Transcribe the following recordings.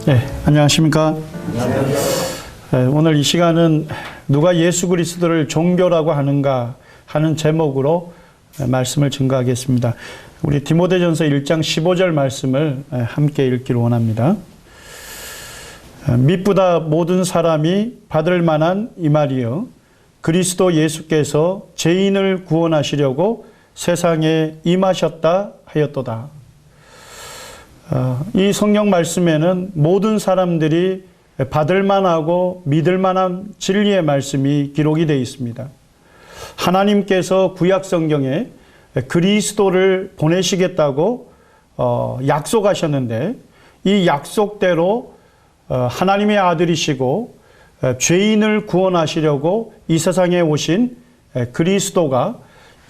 네, 안녕하십니까. 네, 오늘 이 시간은 누가 예수 그리스도를 종교라고 하는가 하는 제목으로 말씀을 증거하겠습니다. 우리 디모데전서 1장 15절 말씀을 함께 읽기를 원합니다. mit보다 모든 사람이 받을 만한 이 말이여 그리스도 예수께서 죄인을 구원하시려고 세상에 임하셨다 하였도다. 이 성경 말씀에는 모든 사람들이 받을 만하고 믿을 만한 진리의 말씀이 기록이 되어 있습니다. 하나님께서 구약 성경에 그리스도를 보내시겠다고 약속하셨는데 이 약속대로 하나님의 아들이시고 죄인을 구원하시려고 이 세상에 오신 그리스도가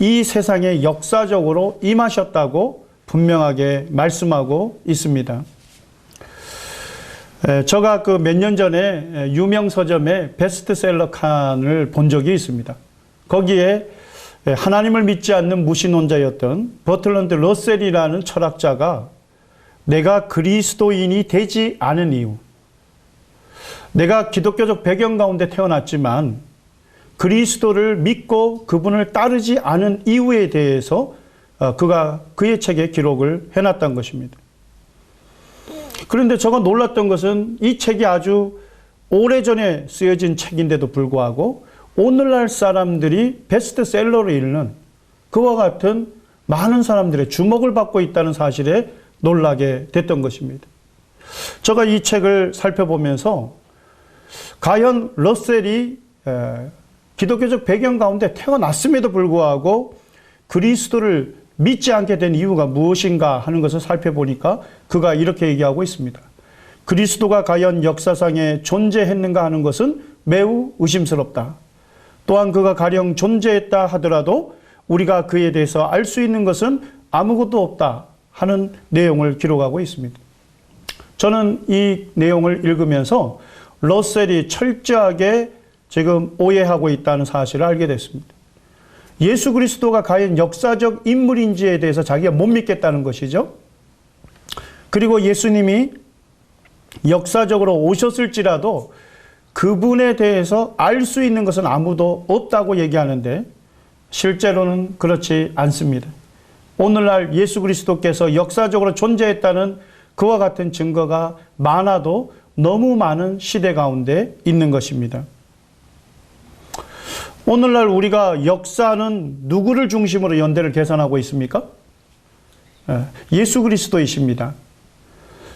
이 세상에 역사적으로 임하셨다고 분명하게 말씀하고 있습니다. 제가 그 몇 년 전에 유명 서점의 베스트셀러 칸을 본 적이 있습니다. 거기에 하나님을 믿지 않는 무신론자였던 버틀런드 러셀이라는 철학자가 내가 그리스도인이 되지 않은 이유, 내가 기독교적 배경 가운데 태어났지만 그리스도를 믿고 그분을 따르지 않은 이유에 대해서 그가 그의 책에 기록을 해놨던 것입니다. 그런데 제가 놀랐던 것은 이 책이 아주 오래전에 쓰여진 책인데도 불구하고 오늘날 사람들이 베스트셀러로 읽는 그와 같은 많은 사람들의 주목을 받고 있다는 사실에 놀라게 됐던 것입니다. 제가 이 책을 살펴보면서 과연 러셀이 기독교적 배경 가운데 태어났음에도 불구하고 그리스도를 믿지 않게 된 이유가 무엇인가 하는 것을 살펴보니까 그가 이렇게 얘기하고 있습니다. 그리스도가 과연 역사상에 존재했는가 하는 것은 매우 의심스럽다. 또한 그가 가령 존재했다 하더라도 우리가 그에 대해서 알 수 있는 것은 아무것도 없다 하는 내용을 기록하고 있습니다. 저는 이 내용을 읽으면서 러셀이 철저하게 지금 오해하고 있다는 사실을 알게 됐습니다. 예수 그리스도가 과연 역사적 인물인지에 대해서 자기가 못 믿겠다는 것이죠. 그리고 예수님이 역사적으로 오셨을지라도 그분에 대해서 알 수 있는 것은 아무도 없다고 얘기하는데 실제로는 그렇지 않습니다. 오늘날 예수 그리스도께서 역사적으로 존재했다는 그와 같은 증거가 많아도 너무 많은 시대 가운데 있는 것입니다. 오늘날 우리가 역사는 누구를 중심으로 연대를 계산하고 있습니까? 예수 그리스도이십니다.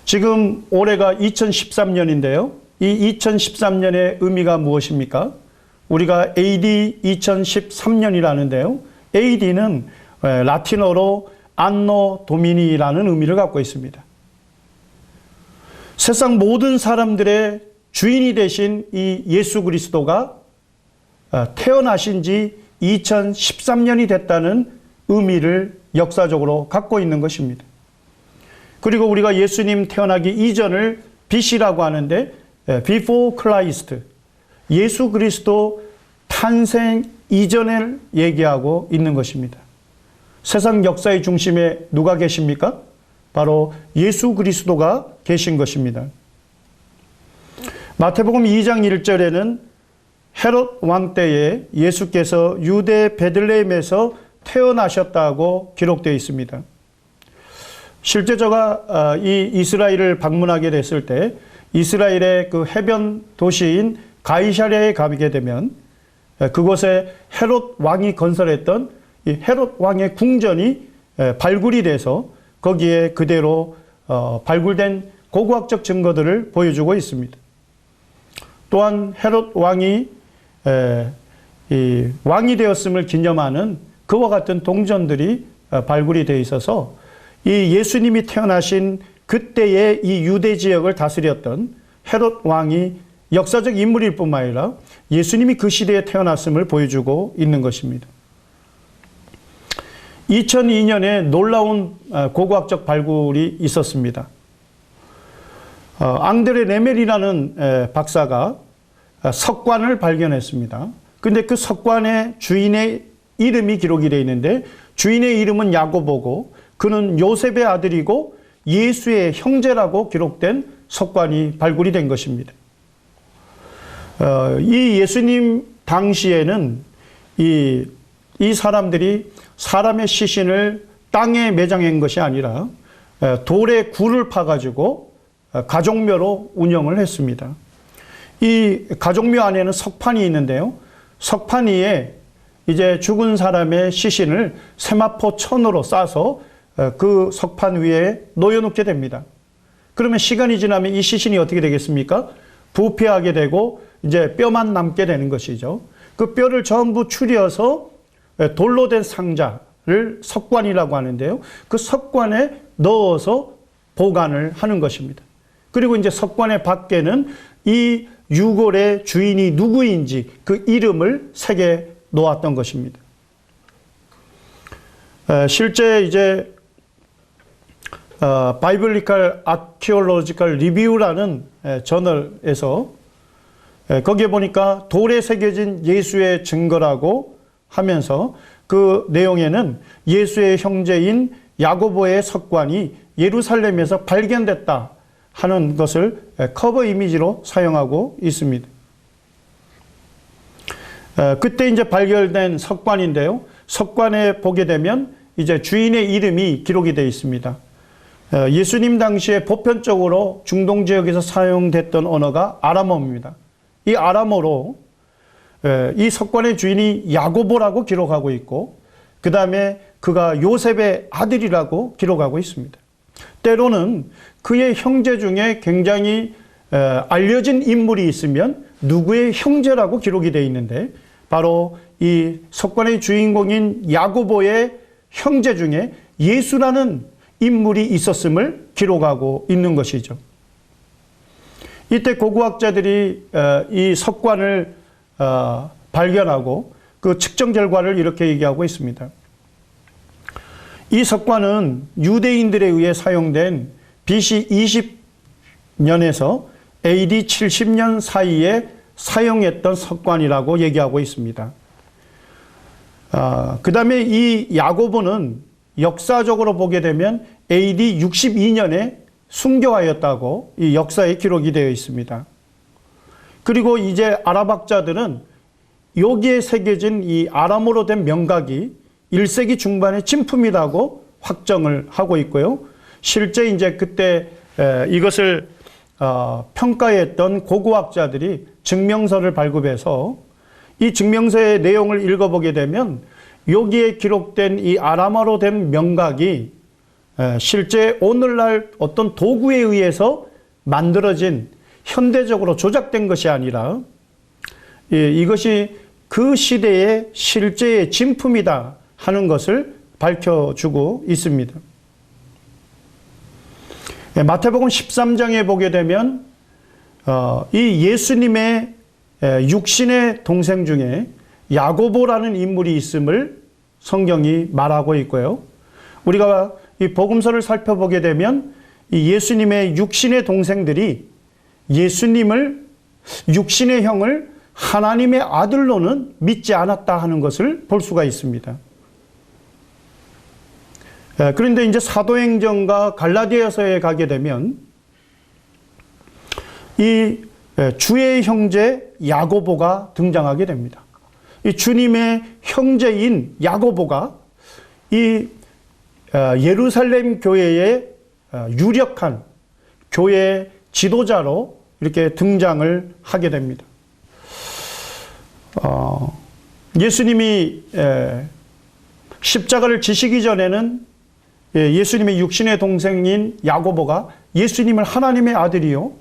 지금 올해가 2013년인데요. 이 2013년의 의미가 무엇입니까? 우리가 AD 2013년이라는데요. AD는 라틴어로 안노 도미니라는 의미를 갖고 있습니다. 세상 모든 사람들의 주인이 되신 이 예수 그리스도가 태어나신 지 2013년이 됐다는 의미를 역사적으로 갖고 있는 것입니다. 그리고 우리가 예수님 태어나기 이전을 BC라고 하는데 Before Christ, 예수 그리스도 탄생 이전을 얘기하고 있는 것입니다. 세상 역사의 중심에 누가 계십니까? 바로 예수 그리스도가 계신 것입니다. 마태복음 2장 1절에는 헤롯 왕 때에 예수께서 유대 베들레헴에서 태어나셨다고 기록되어 있습니다. 실제 제가 이 이스라엘을 방문하게 됐을 때 이스라엘의 그 해변 도시인 가이사랴에 가게 되면 그곳에 헤롯 왕이 건설했던 이 헤롯 왕의 궁전이 발굴이 돼서 거기에 그대로 발굴된 고고학적 증거들을 보여주고 있습니다. 또한 헤롯 왕이 왕이 되었음을 기념하는 그와 같은 동전들이 발굴이 되어 있어서 이 예수님이 태어나신 그때의 이 유대 지역을 다스렸던 헤롯 왕이 역사적 인물일 뿐만 아니라 예수님이 그 시대에 태어났음을 보여주고 있는 것입니다. 2002년에 놀라운 고고학적 발굴이 있었습니다. 앙드레 레멜이라는 박사가 석관을 발견했습니다. 근데 그 석관의 주인의 이름이 기록이 되어 있는데 주인의 이름은 야고보고 그는 요셉의 아들이고 예수의 형제라고 기록된 석관이 발굴이 된 것입니다. 이 예수님 당시에는 이 사람들이 사람의 시신을 땅에 매장한 것이 아니라 돌에 굴을 파가지고 가족묘로 운영을 했습니다. 이 가족묘 안에는 석판이 있는데요. 석판 위에 이제 죽은 사람의 시신을 세마포 천으로 싸서 그 석판 위에 놓여놓게 됩니다. 그러면 시간이 지나면 이 시신이 어떻게 되겠습니까? 부패하게 되고 이제 뼈만 남게 되는 것이죠. 그 뼈를 전부 추려서 돌로 된 상자를 석관이라고 하는데요. 그 석관에 넣어서 보관을 하는 것입니다. 그리고 이제 석관의 밖에는 이 유골의 주인이 누구인지 그 이름을 새겨 놓았던 것입니다. 실제 이제 바이블리컬 아키올로지컬 리뷰라는 저널에서 거기에 보니까 돌에 새겨진 예수의 증거라고 하면서 그 내용에는 예수의 형제인 야고보의 석관이 예루살렘에서 발견됐다 하는 것을 커버 이미지로 사용하고 있습니다. 그때 이제 발견된 석관인데요. 석관에 보게 되면 이제 주인의 이름이 기록이 되어 있습니다. 예수님 당시에 보편적으로 중동 지역에서 사용됐던 언어가 아람어입니다. 이 아람어로 이 석관의 주인이 야고보라고 기록하고 있고 그 다음에 그가 요셉의 아들이라고 기록하고 있습니다. 때로는 그의 형제 중에 굉장히 알려진 인물이 있으면 누구의 형제라고 기록이 되어 있는데 바로 이 석관의 주인공인 야고보의 형제 중에 예수라는 인물이 있었음을 기록하고 있는 것이죠. 이때 고고학자들이 이 석관을 발견하고 그 측정 결과를 이렇게 얘기하고 있습니다. 이 석관은 유대인들에 의해 사용된 BC 20년에서 AD 70년 사이에 사용했던 석관이라고 얘기하고 있습니다. 그 다음에 이 야고보는 역사적으로 보게 되면 AD 62년에 순교하였다고 이 역사에 기록이 되어 있습니다. 그리고 이제 아랍학자들은 여기에 새겨진 이 아람어로 된 명각이 1세기 중반의 진품이라고 확정을 하고 있고요. 실제 이제 그때 이것을 평가했던 고고학자들이 증명서를 발급해서 이 증명서의 내용을 읽어보게 되면 여기에 기록된 이 아람어로 된 명각이 실제 오늘날 어떤 도구에 의해서 만들어진 현대적으로 조작된 것이 아니라 이것이 그 시대의 실제의 진품이다 하는 것을 밝혀주고 있습니다. 마태복음 13장에 보게 되면 이 예수님의 육신의 동생 중에 야고보라는 인물이 있음을 성경이 말하고 있고요. 우리가 이 복음서를 살펴보게 되면 이 예수님의 육신의 동생들이 예수님을 육신의 형을 하나님의 아들로는 믿지 않았다 하는 것을 볼 수가 있습니다. 그런데 이제 사도행전과 갈라디아서에 가게 되면 이 주의 형제 야고보가 등장하게 됩니다. 이 주님의 형제인 야고보가 이 예루살렘 교회의 유력한 교회 지도자로 이렇게 등장을 하게 됩니다. 예수님이 십자가를 지시기 전에는 예수님의 육신의 동생인 야고보가 예수님을 하나님의 아들이요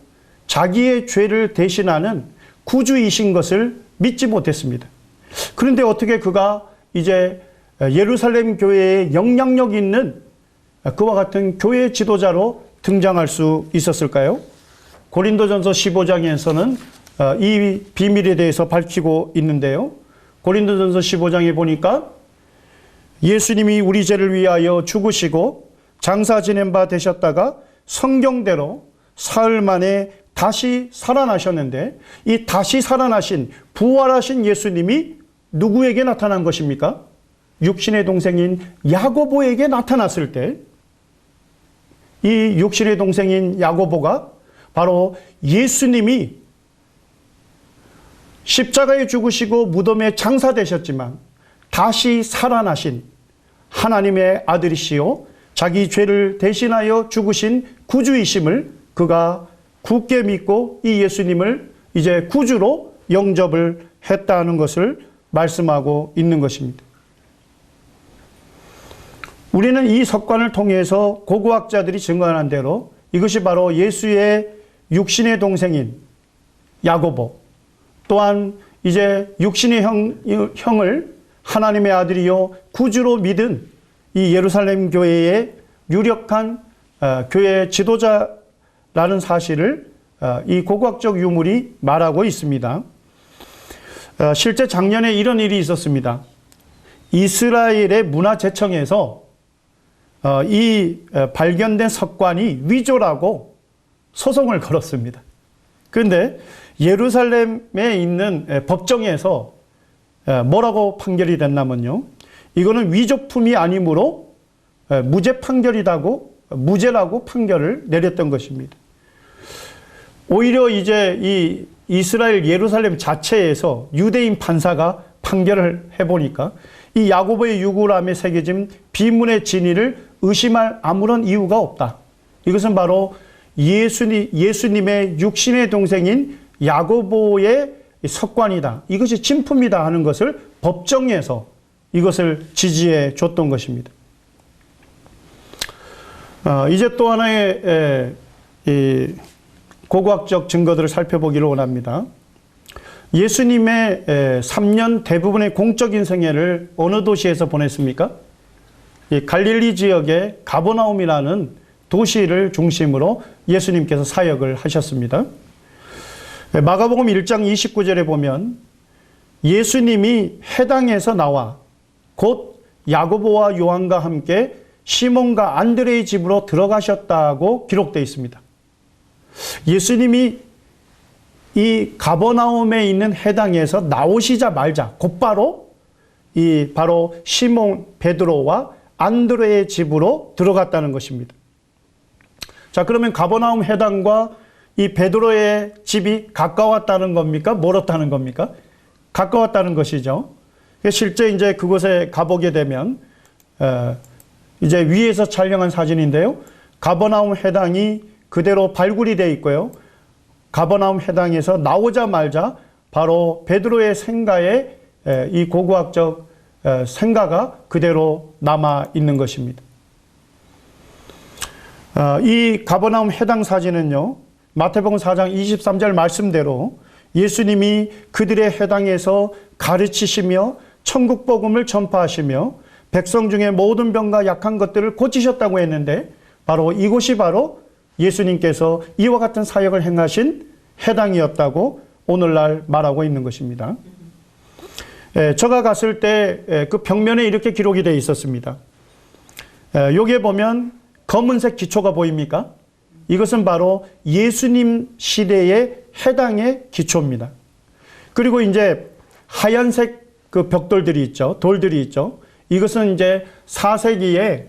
자기의 죄를 대신하는 구주이신 것을 믿지 못했습니다. 그런데 어떻게 그가 이제 예루살렘 교회에 영향력 있는 그와 같은 교회 지도자로 등장할 수 있었을까요? 고린도전서 15장에서는 이 비밀에 대해서 밝히고 있는데요. 고린도전서 15장에 보니까 예수님이 우리 죄를 위하여 죽으시고 장사 지낸 바 되셨다가 성경대로 사흘 만에 다시 살아나셨는데 이 다시 살아나신 부활하신 예수님이 누구에게 나타난 것입니까? 육신의 동생인 야고보에게 나타났을 때 이 육신의 동생인 야고보가 바로 예수님이 십자가에 죽으시고 무덤에 장사되셨지만 다시 살아나신 하나님의 아들이시요 자기 죄를 대신하여 죽으신 구주이심을 그가 굳게 믿고 이 예수님을 이제 구주로 영접을 했다는 것을 말씀하고 있는 것입니다. 우리는 이 석관을 통해서 고고학자들이 증언한 대로 이것이 바로 예수의 육신의 동생인 야고보, 또한 이제 육신의 형을 하나님의 아들이요 구주로 믿은 이 예루살렘 교회의 유력한 교회 지도자라는 사실을 이 고고학적 유물이 말하고 있습니다. 실제 작년에 이런 일이 있었습니다. 이스라엘의 문화재청에서 이 발견된 석관이 위조라고 소송을 걸었습니다. 그런데 예루살렘에 있는 법정에서 뭐라고 판결이 됐냐면요. 이거는 위조품이 아니므로 무죄라고 판결을 내렸던 것입니다. 오히려 이제 이 이스라엘 예루살렘 자체에서 유대인 판사가 판결을 해보니까 이 야고보의 유골함에 새겨진 비문의 진위를 의심할 아무런 이유가 없다. 이것은 바로 예수님의 육신의 동생인 야고보의 석관이다. 이것이 진품이다 하는 것을 법정에서 이것을 지지해 줬던 것입니다. 이제 또 하나의 고고학적 증거들을 살펴보기를 원합니다. 예수님의 3년 대부분의 공적인 생애를 어느 도시에서 보냈습니까? 갈릴리 지역의 가버나움이라는 도시를 중심으로 예수님께서 사역을 하셨습니다. 마가복음 1장 29절에 보면 예수님이 해당에서 나와 곧 야고보와 요한과 함께 시몬과 안드레의 집으로 들어가셨다고 기록되어 있습니다. 예수님이 이 가버나움에 있는 해당에서 나오시자마자 곧바로 바로 시몬 베드로와 안드레의 집으로 들어갔다는 것입니다. 자, 그러면 가버나움 해당과 이 베드로의 집이 가까웠다는 겁니까? 멀었다는 겁니까? 가까웠다는 것이죠. 실제 이제 그곳에 가보게 되면 이제 위에서 촬영한 사진인데요. 가버나움 해당이 그대로 발굴이 되어 있고요. 가버나움 해당에서 나오자마자 바로 베드로의 생가에 이 고고학적 생가가 그대로 남아 있는 것입니다. 이 가버나움 해당 사진은요, 마태복음 4장 23절 말씀대로 예수님이 그들의 해당에서 가르치시며 천국 복음을 전파하시며 백성 중에 모든 병과 약한 것들을 고치셨다고 했는데 바로 이곳이 바로 예수님께서 이와 같은 사역을 행하신 해당이었다고 오늘날 말하고 있는 것입니다. 제가 갔을 때 그 벽면에 이렇게 기록이 되어 있었습니다. 여기에 보면 검은색 기초가 보입니까? 이것은 바로 예수님 시대의 해당의 기초입니다. 그리고 이제 하얀색 그 벽돌들이 있죠. 돌들이 있죠. 이것은 이제 4세기에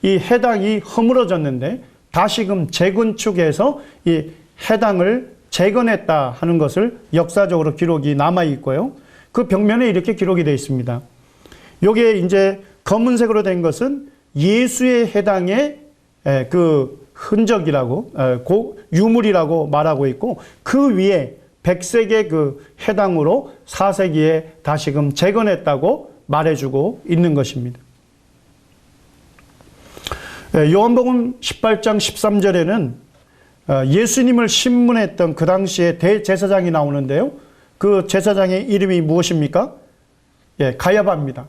이 해당이 허물어졌는데 다시금 재건축해서 이 해당을 재건했다 하는 것을 역사적으로 기록이 남아 있고요. 그 벽면에 이렇게 기록이 되어 있습니다. 여기에 이제 검은색으로 된 것은 예수의 해당의 그 흔적이라고 유물이라고 말하고 있고 그 위에 백색의 그 해당으로 4세기에 다시금 재건했다고 말해주고 있는 것입니다. 요한복음 18장 13절에는 예수님을 신문했던 그 당시에 대제사장이 나오는데요. 그 제사장의 이름이 무엇입니까? 가야바입니다.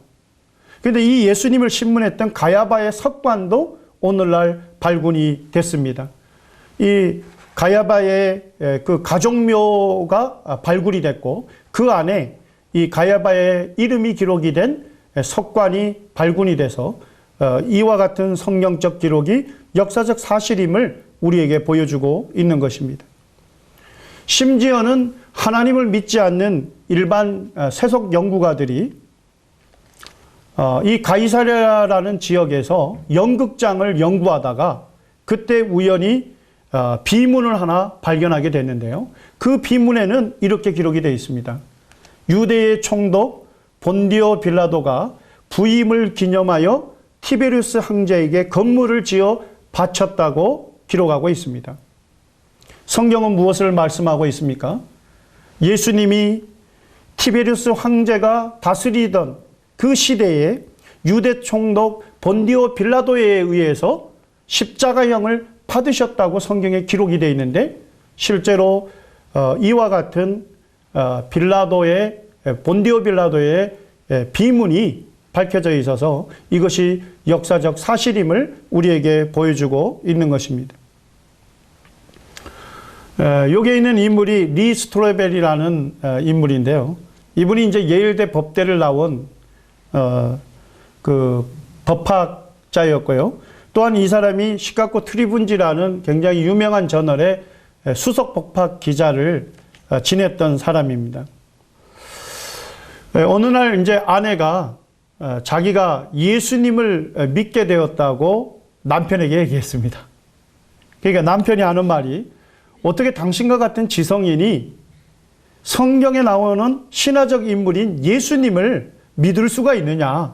그런데 이 예수님을 신문했던 가야바의 석관도 오늘날 발굴이 됐습니다. 이 가야바의 그 가족묘가 발굴이 됐고 그 안에 이 가야바의 이름이 기록이 된 석관이 발굴이 돼서 이와 같은 성경적 기록이 역사적 사실임을 우리에게 보여주고 있는 것입니다. 심지어는 하나님을 믿지 않는 일반 세속 연구가들이 이 가이사랴라는 지역에서 연극장을 연구하다가 그때 우연히 비문을 하나 발견하게 됐는데요. 그 비문에는 이렇게 기록이 되어 있습니다. 유대의 총독 본디오 빌라도가 부임을 기념하여 티베리우스 황제에게 건물을 지어 바쳤다고 기록하고 있습니다. 성경은 무엇을 말씀하고 있습니까? 예수님이 티베리우스 황제가 다스리던 그 시대에 유대 총독 본디오 빌라도에 의해서 십자가형을 받으셨다고 성경에 기록이 되어 있는데, 실제로 이와 같은 본디오 빌라도의 비문이 밝혀져 있어서 이것이 역사적 사실임을 우리에게 보여주고 있는 것입니다. 여기에 있는 인물이 리 스트로벨이라는 인물인데요. 이분이 이제 예일대 법대를 나온 그 법학자였고요. 또한 이 사람이 시카고 트리뷴지라는 굉장히 유명한 저널의 수석 법학 기자를 지냈던 사람입니다. 어느 날 이제 아내가 자기가 예수님을 믿게 되었다고 남편에게 얘기했습니다. 그러니까 남편이 하는 말이, 어떻게 당신과 같은 지성인이 성경에 나오는 신화적 인물인 예수님을 믿을 수가 있느냐.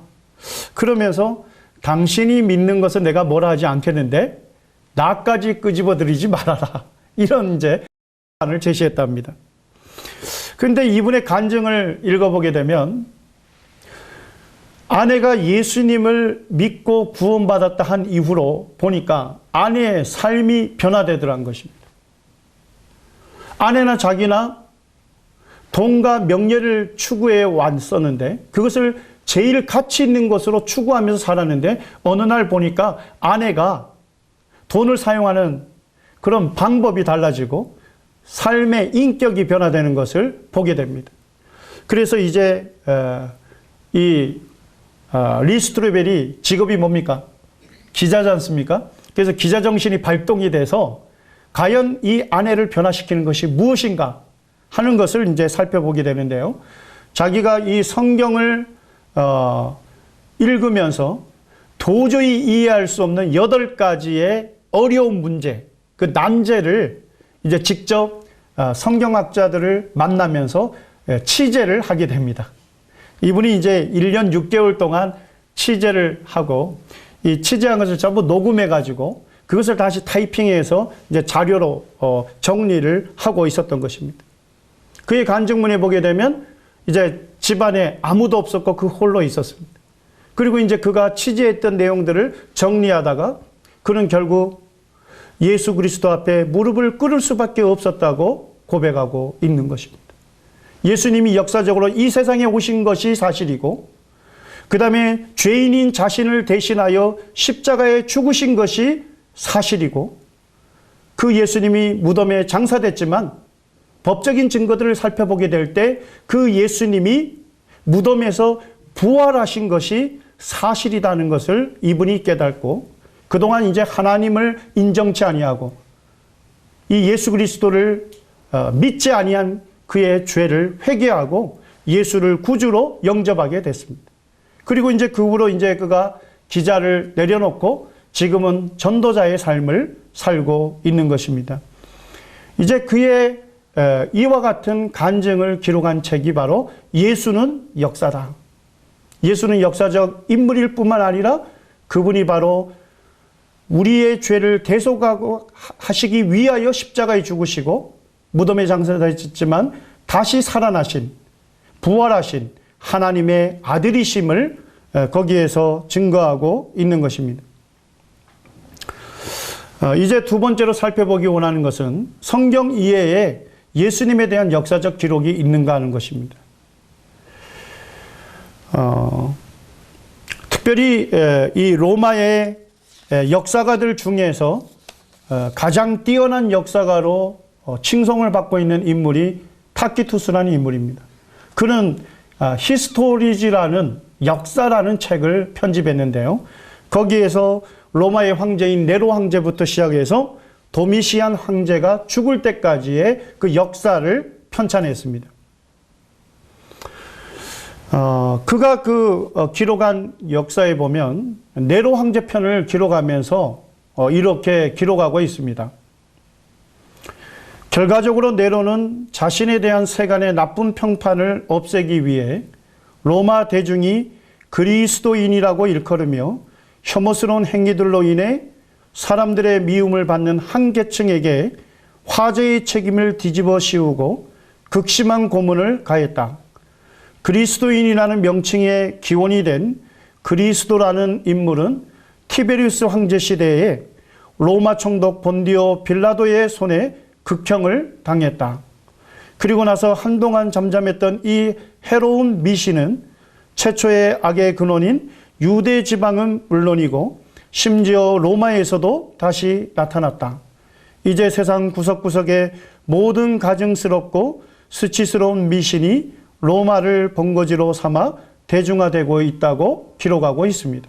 그러면서 당신이 믿는 것은 내가 뭐라 하지 않겠는데 나까지 끄집어들이지 말아라. 이런 이제 안을 제시했답니다. 그런데 이분의 간증을 읽어보게 되면 아내가 예수님을 믿고 구원받았다 한 이후로 보니까 아내의 삶이 변화되더란 것입니다. 아내나 자기나 돈과 명예를 추구해 왔었는데 그것을 제일 가치 있는 것으로 추구하면서 살았는데 어느 날 보니까 아내가 돈을 사용하는 그런 방법이 달라지고 삶의 인격이 변화되는 것을 보게 됩니다. 그래서 이제 리 스트로벨이 직업이 뭡니까? 기자지 않습니까? 그래서 기자 정신이 발동이 돼서 과연 이 아내를 변화시키는 것이 무엇인가 하는 것을 이제 살펴보게 되는데요. 자기가 이 성경을 읽으면서 도저히 이해할 수 없는 8가지의 어려운 문제, 그 난제를 이제 직접 성경학자들을 만나면서 취재를 하게 됩니다. 이분이 이제 1년 6개월 동안 취재를 하고 이 취재한 것을 전부 녹음해 가지고 그것을 다시 타이핑해서 이제 자료로 정리를 하고 있었던 것입니다. 그의 간증문에 보게 되면 이제 집안에 아무도 없었고 그 홀로 있었습니다. 그리고 이제 그가 취재했던 내용들을 정리하다가 그는 결국 예수 그리스도 앞에 무릎을 꿇을 수밖에 없었다고 고백하고 있는 것입니다. 예수님이 역사적으로 이 세상에 오신 것이 사실이고, 그 다음에 죄인인 자신을 대신하여 십자가에 죽으신 것이 사실이고, 그 예수님이 무덤에 장사됐지만 법적인 증거들을 살펴보게 될 때 그 예수님이 무덤에서 부활하신 것이 사실이라는 것을 이분이 깨닫고, 그동안 이제 하나님을 인정치 아니하고 이 예수 그리스도를 믿지 아니한 그의 죄를 회개하고 예수를 구주로 영접하게 됐습니다. 그리고 이제 그 후로 이제 그가 기자를 내려놓고 지금은 전도자의 삶을 살고 있는 것입니다. 이제 그의 이와 같은 간증을 기록한 책이 바로 예수는 역사다. 예수는 역사적 인물일 뿐만 아니라 그분이 바로 우리의 죄를 대속하고 하시기 위하여 십자가에 죽으시고 무덤에 장사되셨지만 다시 살아나신, 부활하신 하나님의 아들이심을 거기에서 증거하고 있는 것입니다. 이제 두 번째로 살펴보기 원하는 것은 성경 이외에 예수님에 대한 역사적 기록이 있는가 하는 것입니다. 특별히 이 로마의 역사가들 중에서 가장 뛰어난 역사가로 칭송을 받고 있는 인물이 타키투스라는 인물입니다. 그는 히스토리지라는 역사라는 책을 편집했는데요. 거기에서 로마의 황제인 네로 황제부터 시작해서 도미시안 황제가 죽을 때까지의 그 역사를 편찬했습니다. 그가 기록한 역사에 보면 네로 황제 편을 기록하면서 이렇게 기록하고 있습니다. 결과적으로 네로는 자신에 대한 세간의 나쁜 평판을 없애기 위해 로마 대중이 그리스도인이라고 일컬으며 혐오스러운 행위들로 인해 사람들의 미움을 받는 한 계층에게 화제의 책임을 뒤집어 씌우고 극심한 고문을 가했다. 그리스도인이라는 명칭의 기원이 된 그리스도라는 인물은 티베리우스 황제 시대에 로마 총독 본디오 빌라도의 손에 극형을 당했다. 그리고 나서 한동안 잠잠했던 이 해로운 미신은 최초의 악의 근원인 유대 지방은 물론이고 심지어 로마에서도 다시 나타났다. 이제 세상 구석구석에 모든 가증스럽고 수치스러운 미신이 로마를 본거지로 삼아 대중화되고 있다고 기록하고 있습니다.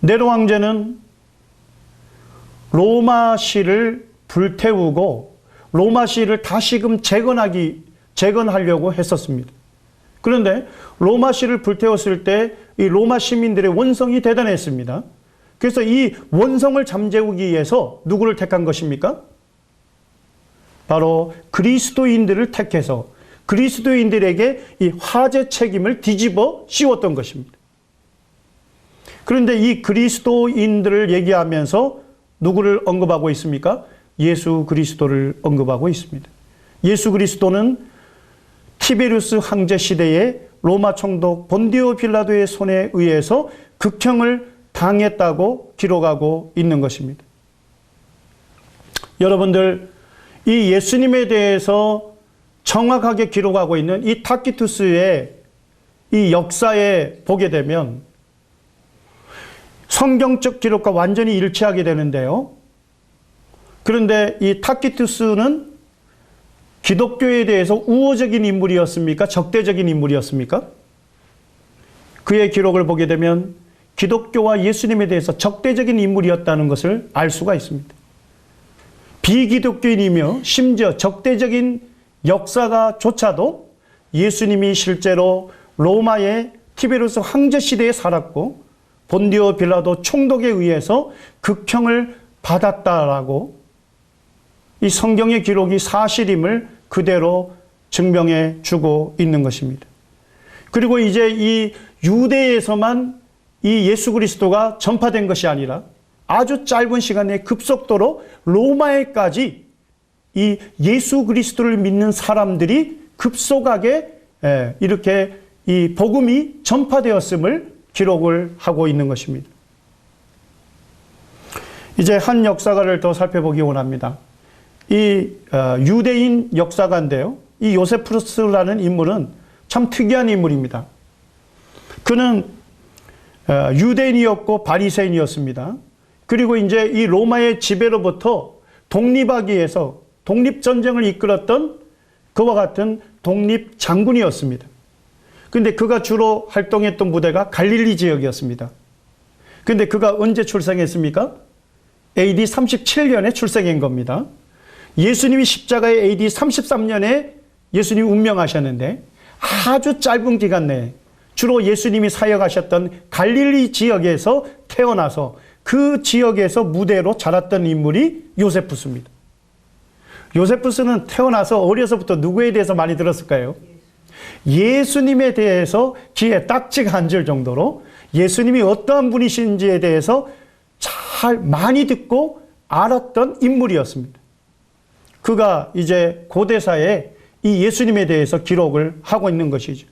네로 황제는 로마시를 불태우고 로마시를 다시금 재건하려고 했었습니다. 그런데 로마시를 불태웠을 때 이 로마 시민들의 원성이 대단했습니다. 그래서 이 원성을 잠재우기 위해서 누구를 택한 것입니까? 바로 그리스도인들을 택해서 그리스도인들에게 이 화제 책임을 뒤집어 씌웠던 것입니다. 그런데 이 그리스도인들을 얘기하면서 누구를 언급하고 있습니까? 예수 그리스도를 언급하고 있습니다. 예수 그리스도는 티베리우스 황제 시대에 로마 총독 본디오 빌라도의 손에 의해서 극형을 당했다고 기록하고 있는 것입니다. 여러분들, 이 예수님에 대해서 정확하게 기록하고 있는 이 타키투스의 이 역사에 보게 되면 성경적 기록과 완전히 일치하게 되는데요. 그런데 이 타키투스는 기독교에 대해서 우호적인 인물이었습니까? 적대적인 인물이었습니까? 그의 기록을 보게 되면 기독교와 예수님에 대해서 적대적인 인물이었다는 것을 알 수가 있습니다. 비기독교인이며 심지어 적대적인 역사가조차도 예수님이 실제로 로마의 티베리우스 황제 시대에 살았고 본디오 빌라도 총독에 의해서 극형을 받았다라고 이 성경의 기록이 사실임을 그대로 증명해 주고 있는 것입니다. 그리고 이제 이 유대에서만 이 예수 그리스도가 전파된 것이 아니라 아주 짧은 시간 내에 급속도로 로마에까지 이 예수 그리스도를 믿는 사람들이 급속하게 이렇게 이 복음이 전파되었음을 기록을 하고 있는 것입니다. 이제 한 역사가를 더 살펴보기 원합니다. 이 유대인 역사가인데요. 이 요세푸스라는 인물은 참 특이한 인물입니다. 그는 유대인이었고 바리새인이었습니다. 그리고 이제 이 로마의 지배로부터 독립하기 위해서 독립전쟁을 이끌었던 그와 같은 독립장군이었습니다. 그런데 그가 주로 활동했던 부대가 갈릴리 지역이었습니다. 그런데 그가 언제 출생했습니까? AD 37년에 출생한 겁니다. 예수님이 십자가에 AD 33년에 예수님이 운명하셨는데 아주 짧은 기간 내에 주로 예수님이 사역하셨던 갈릴리 지역에서 태어나서 그 지역에서 무대로 자랐던 인물이 요세푸스입니다. 요세푸스는 태어나서 어려서부터 누구에 대해서 많이 들었을까요? 예수님에 대해서 귀에 딱지가 앉을 정도로 예수님이 어떠한 분이신지에 대해서 잘 많이 듣고 알았던 인물이었습니다. 그가 이제 고대사에 이 예수님에 대해서 기록을 하고 있는 것이죠.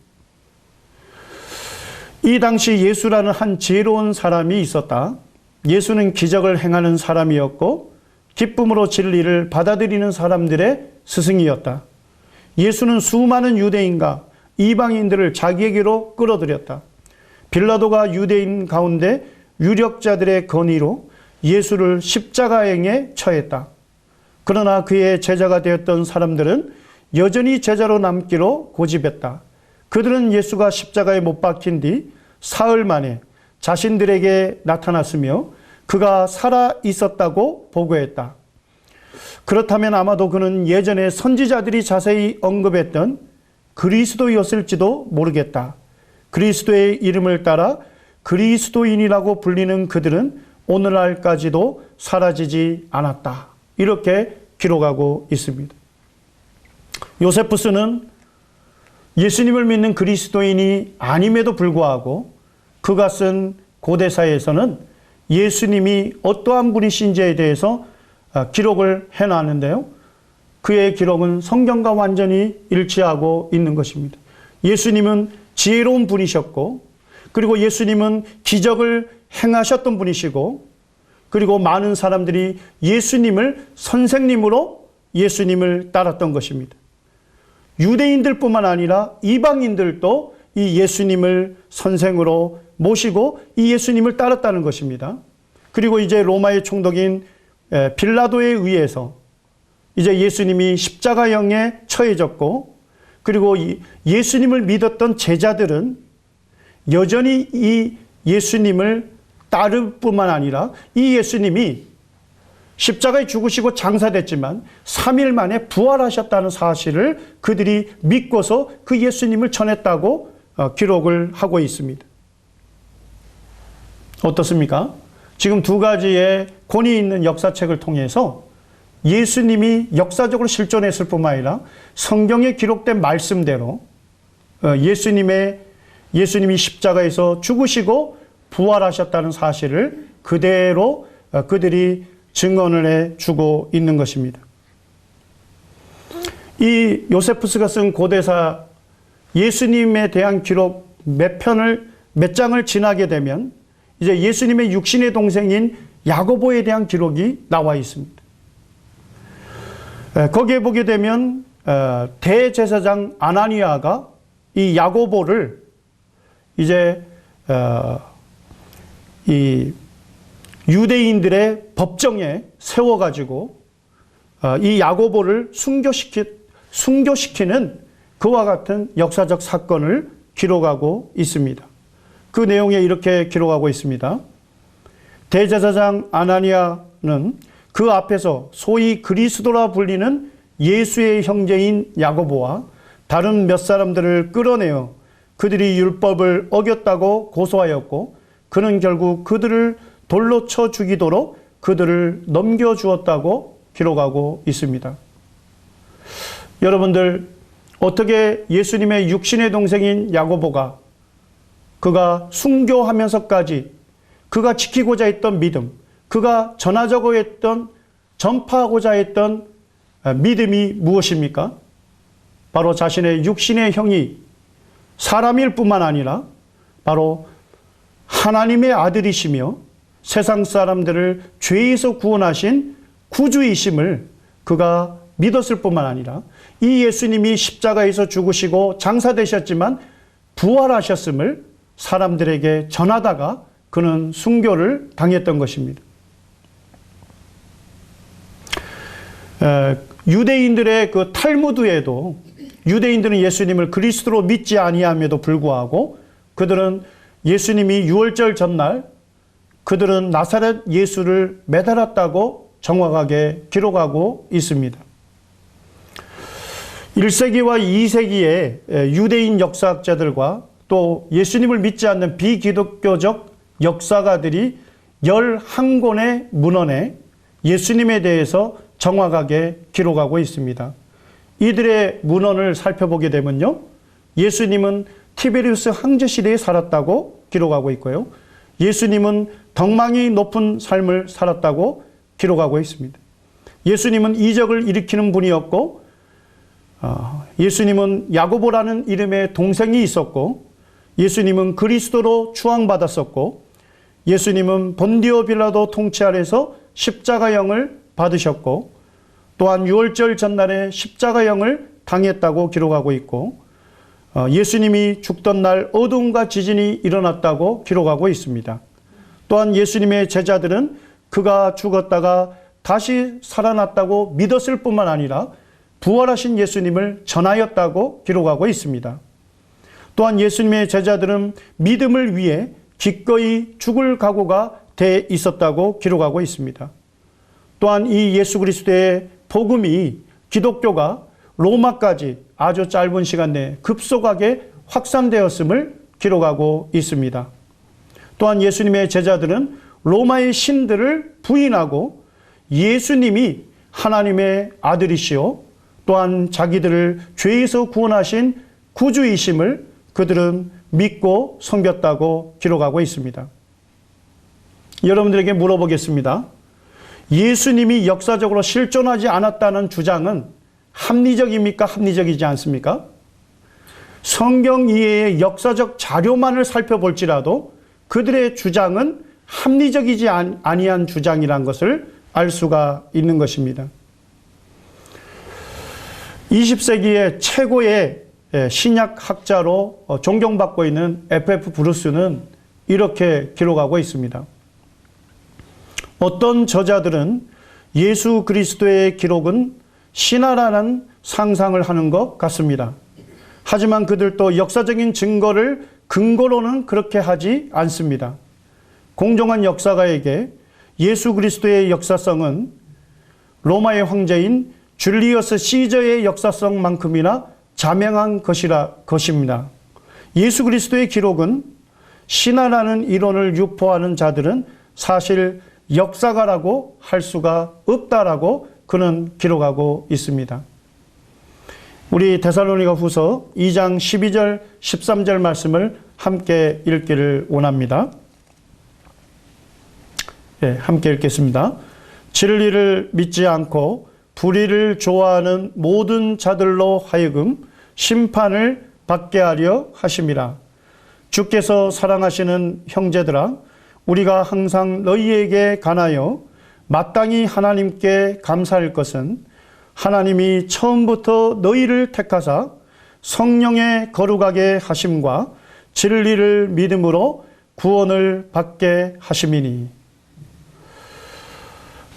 이 당시 예수라는 한 지혜로운 사람이 있었다. 예수는 기적을 행하는 사람이었고 기쁨으로 진리를 받아들이는 사람들의 스승이었다. 예수는 수많은 유대인과 이방인들을 자기에게로 끌어들였다. 빌라도가 유대인 가운데 유력자들의 건의로 예수를 십자가행에 처했다. 그러나 그의 제자가 되었던 사람들은 여전히 제자로 남기로 고집했다. 그들은 예수가 십자가에 못 박힌 뒤 사흘 만에 자신들에게 나타났으며 그가 살아 있었다고 보고했다. 그렇다면 아마도 그는 예전에 선지자들이 자세히 언급했던 그리스도였을지도 모르겠다. 그리스도의 이름을 따라 그리스도인이라고 불리는 그들은 오늘날까지도 사라지지 않았다. 이렇게 기록하고 있습니다. 요세푸스는 예수님을 믿는 그리스도인이 아님에도 불구하고 그가 쓴 고대사에서는 예수님이 어떠한 분이신지에 대해서 기록을 해놨는데요. 그의 기록은 성경과 완전히 일치하고 있는 것입니다. 예수님은 지혜로운 분이셨고, 그리고 예수님은 기적을 행하셨던 분이시고, 그리고 많은 사람들이 예수님을 선생님으로 예수님을 따랐던 것입니다. 유대인들뿐만 아니라 이방인들도 이 예수님을 선생으로 모시고 이 예수님을 따랐다는 것입니다. 그리고 이제 로마의 총독인 빌라도에 의해서 이제 예수님이 십자가형에 처해졌고, 그리고 예수님을 믿었던 제자들은 여전히 이 예수님을 따를 뿐만 아니라 이 예수님이 십자가에 죽으시고 장사됐지만 3일 만에 부활하셨다는 사실을 그들이 믿고서 그 예수님을 전했다고 기록을 하고 있습니다. 어떻습니까? 지금 두 가지의 권위 있는 역사책을 통해서 예수님이 역사적으로 실존했을 뿐만 아니라 성경에 기록된 말씀대로 예수님이 십자가에서 죽으시고 부활하셨다는 사실을 그대로 그들이 증언을 해주고 있는 것입니다. 이 요세푸스가 쓴 고대사 예수님에 대한 기록 몇 장을 지나게 되면 이제 예수님의 육신의 동생인 야고보에 대한 기록이 나와 있습니다. 거기에 보게 되면 대제사장 아나니아가 이 야고보를 이제 이 유대인들의 법정에 세워가지고 이 야고보를 순교시키는 그와 같은 역사적 사건을 기록하고 있습니다. 그 내용에 이렇게 기록하고 있습니다. 대제사장 아나니아는 그 앞에서 소위 그리스도라 불리는 예수의 형제인 야고보와 다른 몇 사람들을 끌어내어 그들이 율법을 어겼다고 고소하였고, 그는 결국 그들을 돌로 쳐 죽이도록 그들을 넘겨주었다고 기록하고 있습니다. 여러분들, 어떻게 예수님의 육신의 동생인 야고보가 그가 순교하면서까지 그가 지키고자 했던 믿음, 그가 전파하고자 했던 믿음이 무엇입니까? 바로 자신의 육신의 형이 사람일 뿐만 아니라 바로 하나님의 아들이시며 세상 사람들을 죄에서 구원하신 구주이심을 그가 믿었을 뿐만 아니라 이 예수님이 십자가에서 죽으시고 장사되셨지만 부활하셨음을 사람들에게 전하다가 그는 순교를 당했던 것입니다. 유대인들의 그 탈무드에도 유대인들은 예수님을 그리스도로 믿지 아니함에도 불구하고 그들은 예수님이 유월절 전날 그들은 나사렛 예수를 매달았다고 정확하게 기록하고 있습니다. 1세기와 2세기의 유대인 역사학자들과 또 예수님을 믿지 않는 비기독교적 역사가들이 11권의 문헌에 예수님에 대해서 정확하게 기록하고 있습니다. 이들의 문헌을 살펴보게 되면요, 예수님은 티베리우스 황제 시대에 살았다고 기록하고 있고요, 예수님은 덕망이 높은 삶을 살았다고 기록하고 있습니다. 예수님은 이적을 일으키는 분이었고, 예수님은 야고보라는 이름의 동생이 있었고, 예수님은 그리스도로 추앙받았었고, 예수님은 본디오 빌라도 통치 아래서 십자가형을 받으셨고, 또한 유월절 전날에 십자가형을 당했다고 기록하고 있고, 예수님이 죽던 날 어둠과 지진이 일어났다고 기록하고 있습니다. 또한 예수님의 제자들은 그가 죽었다가 다시 살아났다고 믿었을 뿐만 아니라 부활하신 예수님을 전하였다고 기록하고 있습니다. 또한 예수님의 제자들은 믿음을 위해 기꺼이 죽을 각오가 돼 있었다고 기록하고 있습니다. 또한 이 예수 그리스도의 복음이 기독교가 로마까지 아주 짧은 시간 내에 급속하게 확산되었음을 기록하고 있습니다. 또한 예수님의 제자들은 로마의 신들을 부인하고 예수님이 하나님의 아들이시오 또한 자기들을 죄에서 구원하신 구주이심을 그들은 믿고 섬겼다고 기록하고 있습니다. 여러분들에게 물어보겠습니다. 예수님이 역사적으로 실존하지 않았다는 주장은 합리적입니까? 합리적이지 않습니까? 성경 이외의 역사적 자료만을 살펴볼지라도 그들의 주장은 합리적이지 아니한 주장이란 것을 알 수가 있는 것입니다. 20세기의 최고의 신약학자로 존경받고 있는 F.F. 브루스는 이렇게 기록하고 있습니다. 어떤 저자들은 예수 그리스도의 기록은 신화라는 상상을 하는 것 같습니다. 하지만 그들도 역사적인 증거를 근거로는 그렇게 하지 않습니다. 공정한 역사가에게 예수 그리스도의 역사성은 로마의 황제인 줄리어스 시저의 역사성만큼이나 자명한 것입니다. 예수 그리스도의 기록은 신화라는 이론을 유포하는 자들은 사실 역사가라고 할 수가 없다라고 그는 기록하고 있습니다. 우리 데살로니가 후서 2장 12절 13절 말씀을 함께 읽기를 원합니다. 함께 읽겠습니다. 진리를 믿지 않고 불의를 좋아하는 모든 자들로 하여금 심판을 받게 하려 하심이라. 주께서 사랑하시는 형제들아, 우리가 항상 너희에게 관하여 마땅히 하나님께 감사할 것은 하나님이 처음부터 너희를 택하사 성령의 거룩하게 하심과 진리를 믿음으로 구원을 받게 하심이니.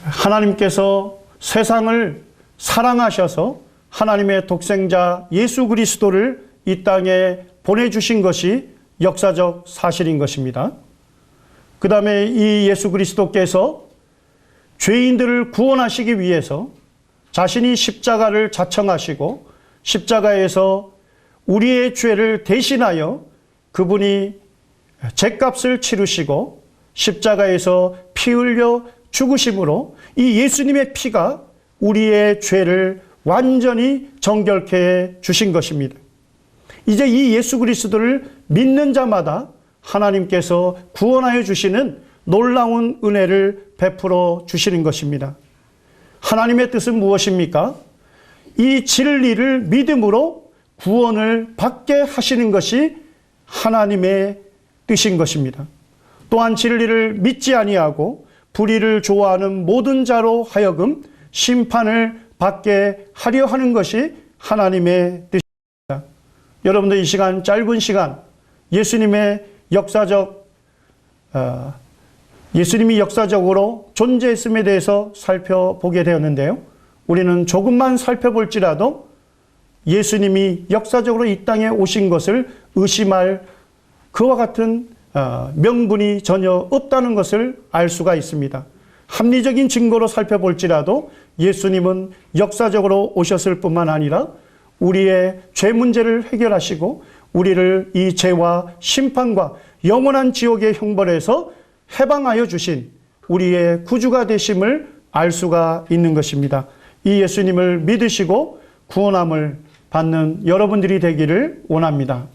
하나님께서 세상을 사랑하셔서 하나님의 독생자 예수 그리스도를 이 땅에 보내주신 것이 역사적 사실인 것입니다. 그 다음에 이 예수 그리스도께서 죄인들을 구원하시기 위해서 자신이 십자가를 자청하시고 십자가에서 우리의 죄를 대신하여 그분이 죗값을 치르시고 십자가에서 피 흘려 죽으심으로 이 예수님의 피가 우리의 죄를 완전히 정결케 해 주신 것입니다. 이제 이 예수 그리스도를 믿는 자마다 하나님께서 구원하여 주시는 놀라운 은혜를 베풀어 주시는 것입니다. 하나님의 뜻은 무엇입니까? 이 진리를 믿음으로 구원을 받게 하시는 것이 하나님의 뜻인 것입니다. 또한 진리를 믿지 아니하고 불의를 좋아하는 모든 자로 하여금 심판을 받게 하려 하는 것이 하나님의 뜻입니다. 여러분들 이 시간, 짧은 시간 예수님이 역사적으로 존재했음에 대해서 살펴보게 되었는데요. 우리는 조금만 살펴볼지라도 예수님이 역사적으로 이 땅에 오신 것을 의심할 그와 같은 명분이 전혀 없다는 것을 알 수가 있습니다. 합리적인 증거로 살펴볼지라도 예수님은 역사적으로 오셨을 뿐만 아니라 우리의 죄 문제를 해결하시고 우리를 이 죄와 심판과 영원한 지옥의 형벌에서 해방하여 주신 우리의 구주가 되심을 알 수가 있는 것입니다. 이 예수님을 믿으시고 구원함을 받는 여러분들이 되기를 원합니다.